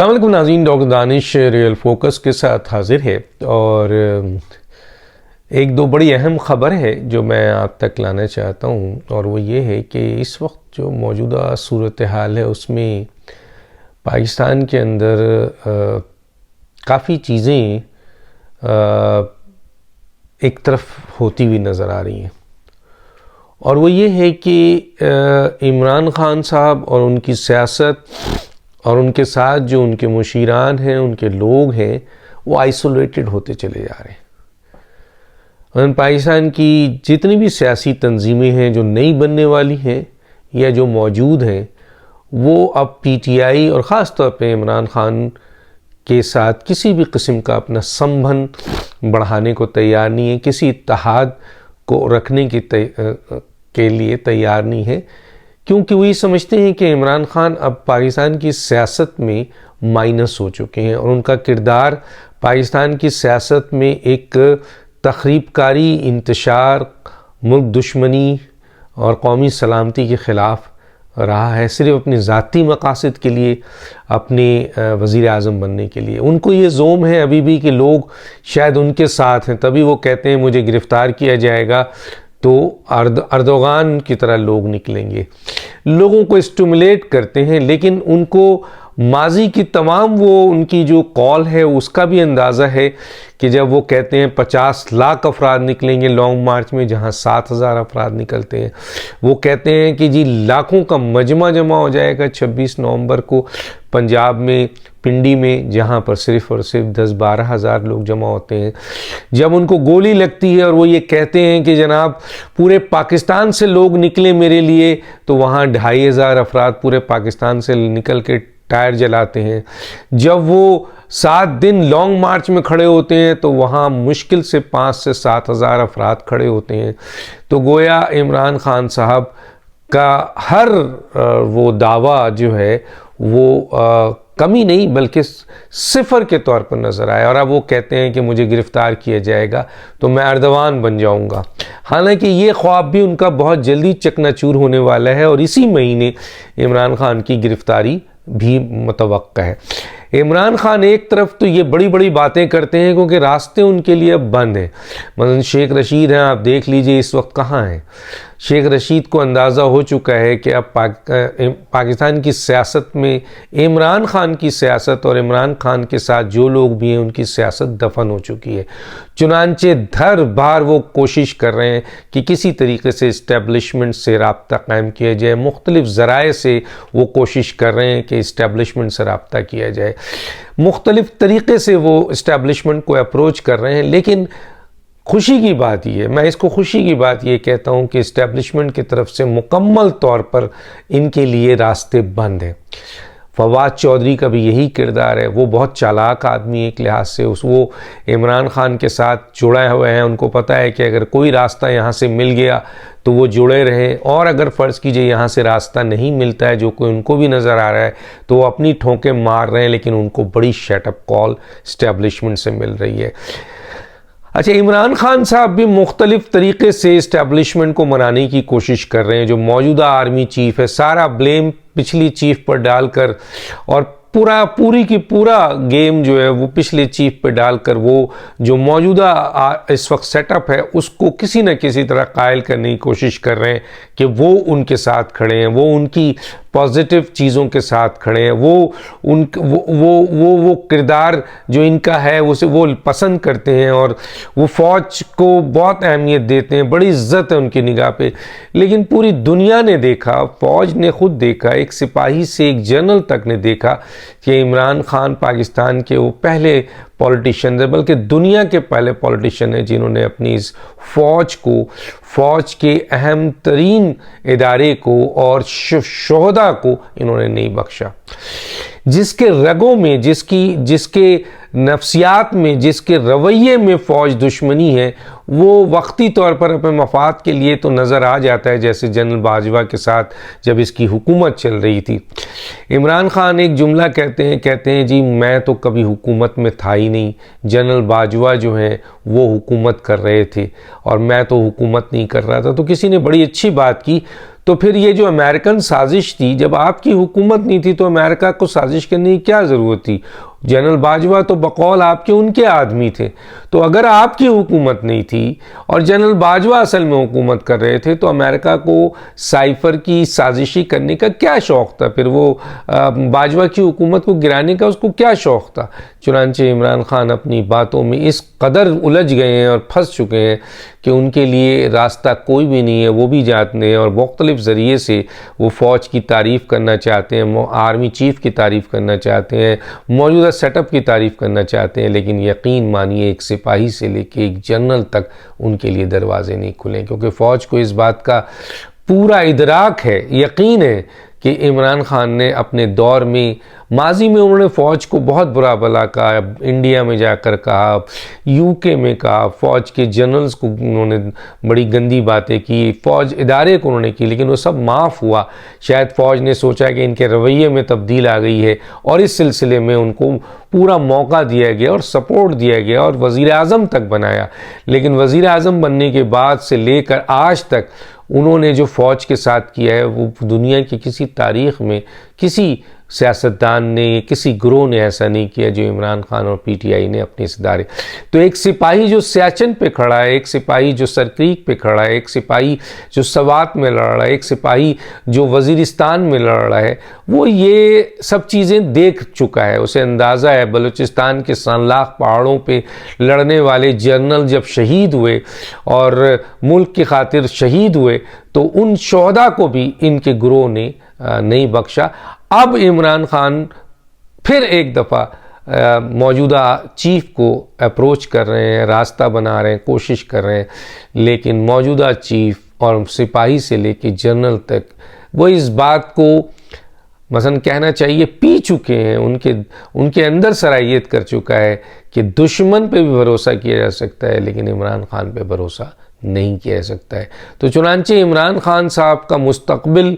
अस्सलामुअलैकुम नाज़रीन, doctor Danish real focus के साथ हाजिर है और एक दो बड़ी अहम ख़बर है जो मैं आप तक लाना चाहता हूँ। और वो ये है कि इस वक्त जो मौजूदा सूरत हाल है उसमें पाकिस्तान के अंदर काफ़ी चीज़ें एक तरफ होती हुई नज़र आ रही हैं। और वो ये है कि इमरान ख़ान साहब और उनकी सियासत और उनके साथ जो उनके मुशीरान हैं, उनके लोग हैं, वो आइसोलेटेड होते चले जा रहे हैं। और पाकिस्तान की जितनी भी सियासी तंजीमें हैं जो नई बनने वाली हैं या जो मौजूद हैं, वो अब पीटीआई और ख़ास तौर पे इमरान ख़ान के साथ किसी भी किस्म का अपना संबंध बढ़ाने को तैयार नहीं है, किसी इत्तेहाद को रखने के लिए तैयार नहीं है, क्योंकि वो ये समझते हैं कि इमरान ख़ान अब पाकिस्तान की सियासत में माइनस हो चुके हैं और उनका किरदार पाकिस्तान की सियासत में एक तख़रीबकारी, इंतशार, मुल्क दुश्मनी और कौमी सलामती के ख़िलाफ़ रहा है, सिर्फ़ अपने ज़ाती मकासद के लिए, अपने वज़ीर आज़म बनने के लिए। उनको ये ज़ोम है अभी भी कि लोग शायद उनके साथ हैं, तभी वो कहते हैं मुझे गिरफ़्तार किया जाएगा तो अर्दोगान की तरह लोग निकलेंगे। लोगों को स्टिमुलेट करते हैं, लेकिन उनको माजी की तमाम वो उनकी जो कॉल है उसका भी अंदाज़ा है कि जब वो कहते हैं 50 लाख अफराद निकलेंगे लॉन्ग मार्च में, जहां 7,000 अफराद निकलते हैं। वो कहते हैं कि जी लाखों का मजमा जमा हो जाएगा 26 नवंबर को पंजाब में पिंडी में, जहां पर सिर्फ़ और सिर्फ 10-12 हज़ार लोग जमा होते हैं। जब उनको गोली लगती है और वो ये कहते हैं कि जनाब पूरे पाकिस्तान से लोग निकले मेरे लिए, तो वहाँ 2,500 अफराद पूरे पाकिस्तान से निकल के टायर जलाते हैं। जब वो 7 दिन लॉन्ग मार्च में खड़े होते हैं तो वहाँ मुश्किल से 5 से 7 हज़ार अफराद खड़े होते हैं। तो गोया इमरान ख़ान साहब का हर वो दावा जो है वो कमी नहीं बल्कि सिफर के तौर पर नज़र आया। और अब वो कहते हैं कि मुझे गिरफ़्तार किया जाएगा तो मैं अर्दवान बन जाऊंगा। हालांकि ये ख्वाब भी उनका बहुत जल्दी चकनाचूर होने वाला है और इसी महीने इमरान ख़ान की गिरफ़्तारी भी मुतवक्का है। इमरान ख़ान एक तरफ तो ये बड़ी बड़ी बातें करते हैं क्योंकि रास्ते उनके लिए अब बंद हैं। मतलब शेख रशीद हैं, आप देख लीजिए इस वक्त कहाँ हैं। शेख रशीद को अंदाज़ा हो चुका है कि अब पाकिस्तान की सियासत में इमरान ख़ान की सियासत और इमरान ख़ान के साथ जो लोग भी हैं उनकी सियासत दफन हो चुकी है। चुनांचे धर बार वो कोशिश कर रहे हैं कि किसी तरीके से इस्टेब्लिशमेंट से रब्ता कायम किया जाए। मुख्तलिफ़ ज़राए से वो कोशिश कर रहे हैं कि इस्टेब्लिशमेंट से रब्ता किया जाए। मुख्तलिफ़ तरीके से वो इस्टेब्लिशमेंट को अप्रोच कर रहे हैं, लेकिन खुशी की बात ये, मैं इसको खुशी की बात ये कहता हूँ कि इस्टेब्लिशमेंट की तरफ से मुकम्मल तौर पर इनके लिए रास्ते बंद हैं। फवाद चौधरी का भी यही किरदार है। वो बहुत चालाक आदमी एक लिहाज से, वो इमरान ख़ान के साथ जुड़े हुए हैं। उनको पता है कि अगर कोई रास्ता यहाँ से मिल गया तो वो जुड़े रहें, और अगर फ़र्ज़ कीजिए यहाँ से रास्ता नहीं मिलता है जो कोई उनको भी नज़र आ रहा है तो वो अपनी ठोंकें मार रहे हैं, लेकिन उनको बड़ी शटअप कॉल इस्टेब्लिशमेंट से मिल रही है। अच्छा, इमरान ख़ान साहब भी मुख्तलिफ़ तरीक़े से इस्टेब्लिशमेंट को मनाने की कोशिश कर रहे हैं। जो मौजूदा आर्मी चीफ़ है, सारा ब्लेम पिछली चीफ़ पर डालकर और पूरी की पूरा गेम जो है वो पिछले चीफ़ पे डालकर वो जो मौजूदा इस वक्त सेटअप है उसको किसी न किसी तरह कायल करने की कोशिश कर रहे हैं कि वो उनके साथ खड़े हैं, वो उनकी पॉजिटिव चीज़ों के साथ खड़े हैं, वो किरदार जो इनका है उसे वो पसंद करते हैं और वो फ़ौज को बहुत अहमियत देते हैं, बड़ी इज्जत है उनकी निगाह पे। लेकिन पूरी दुनिया ने देखा, फ़ौज ने खुद देखा, एक सिपाही से एक जनरल तक ने देखा कि इमरान ख़ान पाकिस्तान के वो पहले पॉलिटिशियन है, बल्कि दुनिया के पहले पॉलिटिशियन है जिन्होंने अपनी इस फ़ौज के अहम तरीन इदारे को और शोहदा को इन्होंने नहीं बख्शा। जिसके रगों में, जिसके नफ्सियात में, जिसके रवैये में फ़ौज दुश्मनी है, वो वक्ती तौर पर अपने मफाद के लिए तो नज़र आ जाता है, जैसे जनरल बाजवा के साथ जब इसकी हुकूमत चल रही थी। इमरान खान एक जुमला कहते हैं जी मैं तो कभी हुकूमत में था ही नहीं, जनरल बाजवा जो है वो हुकूमत कर रहे थे और मैं तो हुकूमत नहीं कर रहा था। तो किसी ने बड़ी अच्छी बात की, तो फिर ये जो अमेरिकन साजिश थी, जब आपकी हुकूमत नहीं थी तो अमेरिका को साजिश करने की क्या ज़रूरत थी? जनरल बाजवा तो बकौल आपके उनके आदमी थे। तो अगर आपकी हुकूमत नहीं थी और जनरल बाजवा असल में हुकूमत कर रहे थे, तो अमेरिका को साइफर की साजिशी करने का क्या शौक़ था? फिर वो बाजवा की हुकूमत को गिराने का उसको क्या शौक़ था? चुनांचे इमरान खान अपनी बातों में इस कदर उलझ गए हैं और फंस चुके हैं कि उनके लिए रास्ता कोई भी नहीं है। वो भी जानते हैं और मुख्तलिफ ज़रिए से वो फ़ौज की तारीफ़ करना चाहते हैं, आर्मी चीफ़ की तारीफ़ करना चाहते हैं, मौजूदा सेटअप की तारीफ़ करना चाहते हैं, लेकिन यकीन मानिए एक सिपाही से लेके एक जनरल तक उनके लिए दरवाजे नहीं खुले, क्योंकि फ़ौज को इस बात का पूरा इदराक है, यकीन है कि इमरान खान ने अपने दौर में, माजी में उन्होंने फ़ौज को बहुत बुरा भला कहा, इंडिया में जाकर कहा, यूके में कहा, फ़ौज के जनरल्स को उन्होंने बड़ी गंदी बातें की, फ़ौज इदारे को उन्होंने की, लेकिन वो सब माफ़ हुआ। शायद फ़ौज ने सोचा कि इनके रवैये में तब्दील आ गई है और इस सिलसिले में उनको पूरा मौका दिया गया और सपोर्ट दिया गया और वज़ीर आज़म तक बनाया। लेकिन वज़ीर आज़म बनने के बाद से लेकर आज तक उन्होंने जो फ़ौज के साथ किया है, वो दुनिया की किसी तारीख़ में किसी सियासतदान ने, किसी ग्रोह ने ऐसा नहीं किया जो इमरान खान और पीटीआई ने अपने इस इदारे। तो एक सिपाही जो सियाचिन पे खड़ा है, एक सिपाही जो सरक्रीक पे खड़ा है, एक सिपाही जो सवात में लड़ रहा है, एक सिपाही जो वज़ीरिस्तान में लड़ रहा है, वो ये सब चीज़ें देख चुका है। उसे अंदाज़ा है बलूचिस्तान के सनलाख पहाड़ों पे लड़ने वाले जनरल जब शहीद हुए और मुल्क की खातिर शहीद हुए, तो उन शोहदा को भी इनके ग्रोह ने नहीं बख्शा। अब इमरान खान फिर एक दफ़ा मौजूदा चीफ़ को अप्रोच कर रहे हैं, रास्ता बना रहे हैं, कोशिश कर रहे हैं, लेकिन मौजूदा चीफ़ और सिपाही से लेके जनरल तक वो इस बात को मसलन कहना चाहिए पी चुके हैं, उनके अंदर सराहियत कर चुका है कि दुश्मन पे भी भरोसा किया जा सकता है, लेकिन इमरान खान पे भरोसा नहीं किया जा सकता है। तो चुनांचे इमरान खान साहब का मुस्तकबिल,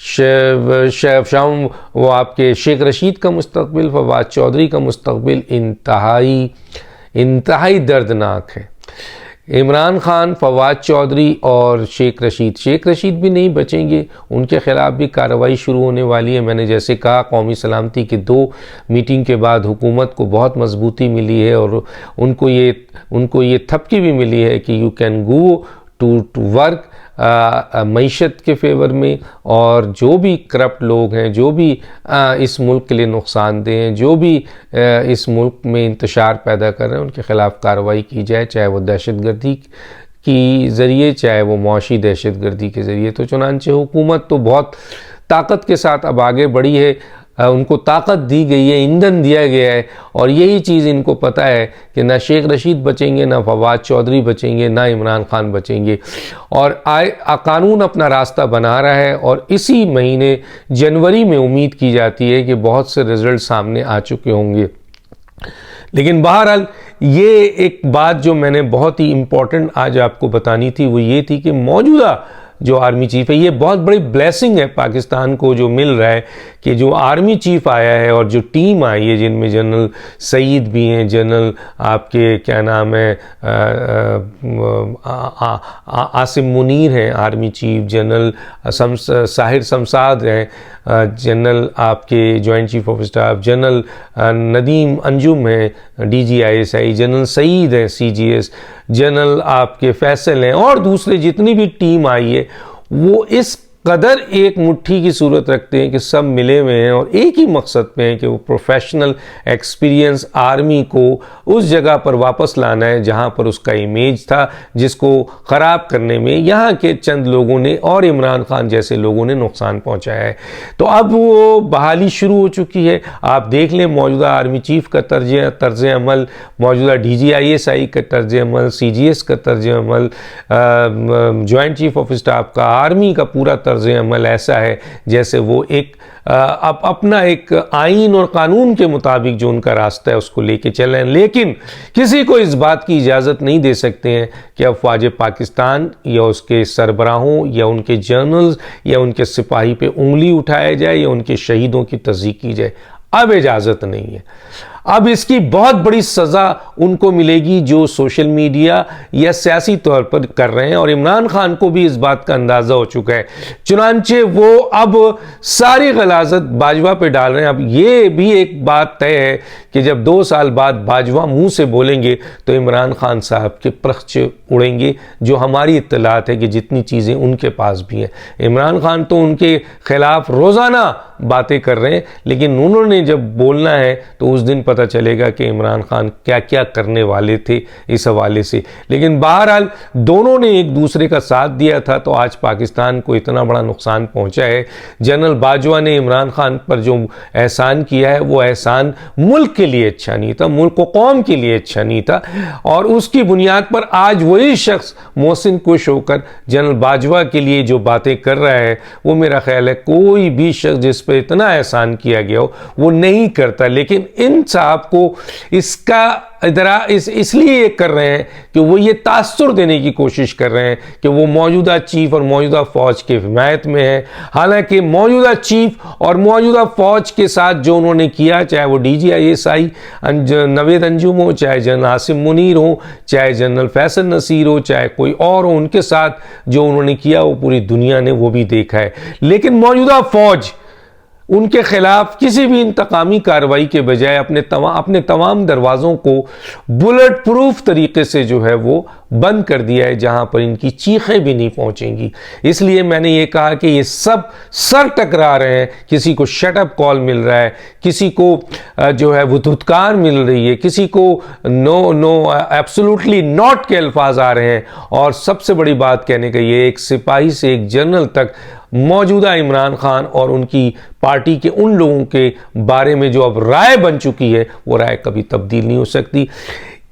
शाम वो आपके शेख रशीद का मुस्तकबिल, फवाद चौधरी का मुस्तकबिल इंतहाई दर्दनाक है। इमरान खान, फवाद चौधरी और शेख रशीद भी नहीं बचेंगे, उनके ख़िलाफ़ भी कार्रवाई शुरू होने वाली है। मैंने जैसे कहा, कौमी सलामती के 2 मीटिंग के बाद हुकूमत को बहुत मजबूती मिली है और उनको ये थपकी भी मिली है कि you can go to work मईशत के फेवर में, और जो भी करप्ट लोग हैं, जो भी इस मुल्क के लिए नुकसानदेह हैं, जो भी इस मुल्क में इंतशार पैदा कर रहे हैं, उनके ख़िलाफ़ कार्रवाई की जाए, चाहे वो दहशतगर्दी की ज़रिए, चाहे वो मुआशी दहशतगर्दी के ज़रिए। तो चुनांचे हुकूमत तो बहुत ताकत के साथ अब आगे बढ़ी है, उनको ताकत दी गई है, ईंधन दिया गया है, और यही चीज़ इनको पता है कि ना शेख रशीद बचेंगे, ना फवाद चौधरी बचेंगे, ना इमरान खान बचेंगे, और कानून अपना रास्ता बना रहा है। और इसी महीने जनवरी में उम्मीद की जाती है कि बहुत से रिज़ल्ट सामने आ चुके होंगे। लेकिन बहरहाल ये एक बात जो मैंने बहुत ही इम्पोर्टेंट आज आपको बतानी थी, वो ये थी कि मौजूदा जो आर्मी चीफ़ है, ये बहुत बड़ी ब्लेसिंग है पाकिस्तान को जो मिल रहा है कि जो आर्मी चीफ़ आया है और जो टीम आई है, जिनमें जनरल सईद भी हैं, जनरल आपके क्या नाम है आसिम मुनीर हैं army chief, general Sahir Shamsad हैं, जनरल आपके joint chief of staff, general Nadeem Anjum हैं DGISI, जनरल सईद हैं CGS, जनरल आपके फैसल हैं, और दूसरे जितनी भी टीम आई है वो इस कदर एक मुट्ठी की सूरत रखते हैं कि सब मिले हुए हैं और एक ही मकसद पे हैं कि वो प्रोफेशनल एक्सपीरियंस आर्मी को उस जगह पर वापस लाना है जहां पर उसका इमेज था, जिसको ख़राब करने में यहाँ के चंद लोगों ने और इमरान खान जैसे लोगों ने नुकसान पहुँचाया है। तो अब वो बहाली शुरू हो चुकी है। आप देख लें मौजूदा आर्मी चीफ़ का तर्ज अमल, मौजूदा DGISI का तर्ज अमल, CGS का तर्ज अमल, जॉइंट चीफ ऑफ स्टाफ का, आर्मी का पूरा तर्ज अमल ऐसा है जैसे वो एक अपना एक आइन और कानून के मुताबिक जो उनका रास्ता है उसको लेके चलें, लेकिन किसी को इस बात की इजाज़त नहीं दे सकते हैं कि अफवाज पाकिस्तान या उसके सरबराहों या उनके जनरल्स या उनके सिपाही पे उंगली उठाया जाए या उनके शहीदों की तस्दीक की जाए। अब इजाज़त नहीं है। अब इसकी बहुत बड़ी सज़ा उनको मिलेगी जो सोशल मीडिया या सियासी तौर पर कर रहे हैं, और इमरान खान को भी इस बात का अंदाज़ा हो चुका है। चुनांचे वो अब सारी गलाजत बाजवा पे डाल रहे हैं। अब ये भी एक बात तय है कि जब 2 साल बाद बाजवा मुंह से बोलेंगे तो इमरान खान साहब के प्रख्च उड़ेंगे, जो हमारी इत्तलात है कि जितनी चीज़ें उनके पास भी हैं। इमरान खान तो उनके ख़िलाफ़ रोज़ाना बातें कर रहे हैं, लेकिन उन्होंने जब बोलना है तो उस दिन पता चलेगा कि इमरान खान क्या क्या करने वाले थे इस हवाले से। लेकिन बहरहाल दोनों ने एक दूसरे का साथ दिया था, तो आज पाकिस्तान को इतना बड़ा नुकसान पहुंचा है। जनरल बाजवा ने इमरान खान पर जो एहसान किया है वो एहसान मुल्क के लिए अच्छा नहीं था, मुल्क व कौम के लिए अच्छा नहीं था, और उसकी बुनियाद पर आज वही शख्स मोहसिन कुश होकर जनरल बाजवा के लिए जो बातें कर रहा है, वो मेरा ख्याल है कोई भी शख्स जिस पर इतना एहसान किया गया हो वो नहीं करता। लेकिन इन साहब को इसका इसलिए ये कर रहे हैं कि वो ये तासुर देने की कोशिश कर रहे हैं कि वो मौजूदा चीफ और मौजूदा फौज के हिमायत में है। हालांकि मौजूदा चीफ और मौजूदा फौज के साथ जो उन्होंने किया, चाहे वो DGISI नवेद अंजुम हो, चाहे जनरल आसिम मुनीर हो, चाहे जनरल फैसल नसीर हो, चाहे कोई और हो, उनके साथ जो उन्होंने किया वो पूरी दुनिया ने वो भी देखा है। लेकिन मौजूदा फौज उनके खिलाफ किसी भी इंतकामी कार्रवाई के बजाय अपने तमाम दरवाज़ों को बुलेट प्रूफ तरीके से जो है वो बंद कर दिया है, जहां पर इनकी चीखें भी नहीं पहुंचेंगी। इसलिए मैंने ये कहा कि ये सब सर टकरा रहे हैं। किसी को शटअप कॉल मिल रहा है, किसी को जो है वो धुतकार मिल रही है, किसी को नो एब्सोल्युटली नॉट के अल्फाज आ रहे हैं। और सबसे बड़ी बात कहने का ये, एक सिपाही से एक जनरल तक मौजूदा इमरान खान और उनकी पार्टी के उन लोगों के बारे में जो अब राय बन चुकी है, वो राय कभी तब्दील नहीं हो सकती।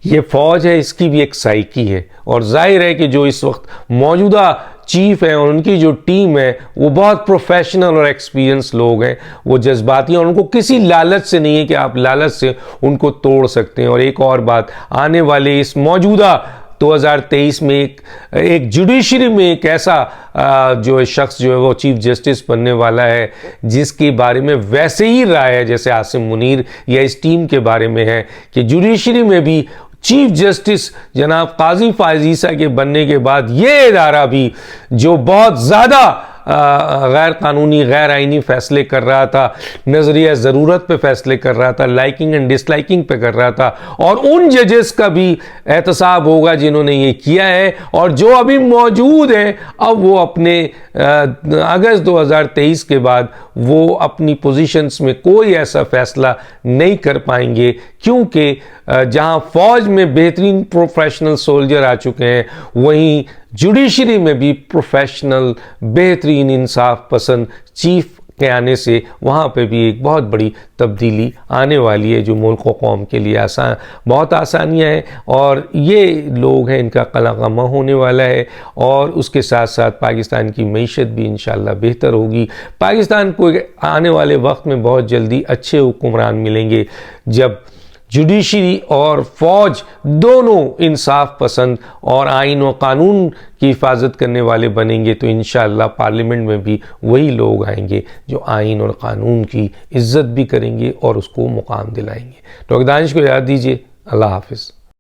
ये फौज है, इसकी भी एक साइकी है, और जाहिर है कि जो इस वक्त मौजूदा चीफ है और उनकी जो टीम है वो बहुत प्रोफेशनल और एक्सपीरियंस लोग हैं। वो जज्बाती हैं और उनको किसी लालच से नहीं है कि आप लालच से उनको तोड़ सकते हैं। और एक और बात, आने वाले इस मौजूदा 2023 में एक जुडिशरी में एक ऐसा जो शख्स जो है वो चीफ जस्टिस बनने वाला है, जिसके बारे में वैसे ही राय है जैसे आसिम मुनीर या इस टीम के बारे में है कि जुडिशरी में भी चीफ जस्टिस जनाब काजी फायज ईसा के बनने के बाद ये इदारा भी जो बहुत ज़्यादा गैर कानूनी गैर आइनी फैसले कर रहा था, नज़रिया ज़रूरत पे फैसले कर रहा था, लाइकिंग एंड डिसलाइकिंग पे कर रहा था, और उन जजेस का भी एहतसाब होगा जिन्होंने ये किया है और जो अभी मौजूद हैं। अब वो अपने अगस्त 2023 के बाद वो अपनी पोजीशंस में कोई ऐसा फैसला नहीं कर पाएंगे, क्योंकि जहां फौज में बेहतरीन प्रोफेशनल सोल्जर आ चुके हैं, वहीं जुडिशरी में भी प्रोफेशनल बेहतरीन इंसाफ पसंद चीफ के आने से वहाँ पे भी एक बहुत बड़ी तब्दीली आने वाली है, जो मुल्क व कौम के लिए बहुत आसानियाँ हैं। और ये लोग हैं, इनका कलाकमा होने वाला है, और उसके साथ साथ पाकिस्तान की मईशत भी इंशाअल्लाह बेहतर होगी। पाकिस्तान को आने वाले वक्त में बहुत जल्दी अच्छे हुक्मरान मिलेंगे, जब जुडिशरी और फौज दोनों इंसाफ पसंद और आइन और कानून की हिफाजत करने वाले बनेंगे, तो इंशाअल्लाह पार्लियामेंट में भी वही लोग आएंगे जो आइन और कानून की इज्जत भी करेंगे और उसको मुकाम दिलाएंगे। डॉक्टर दानिश को याद दीजिए। अल्लाह हाफिज़।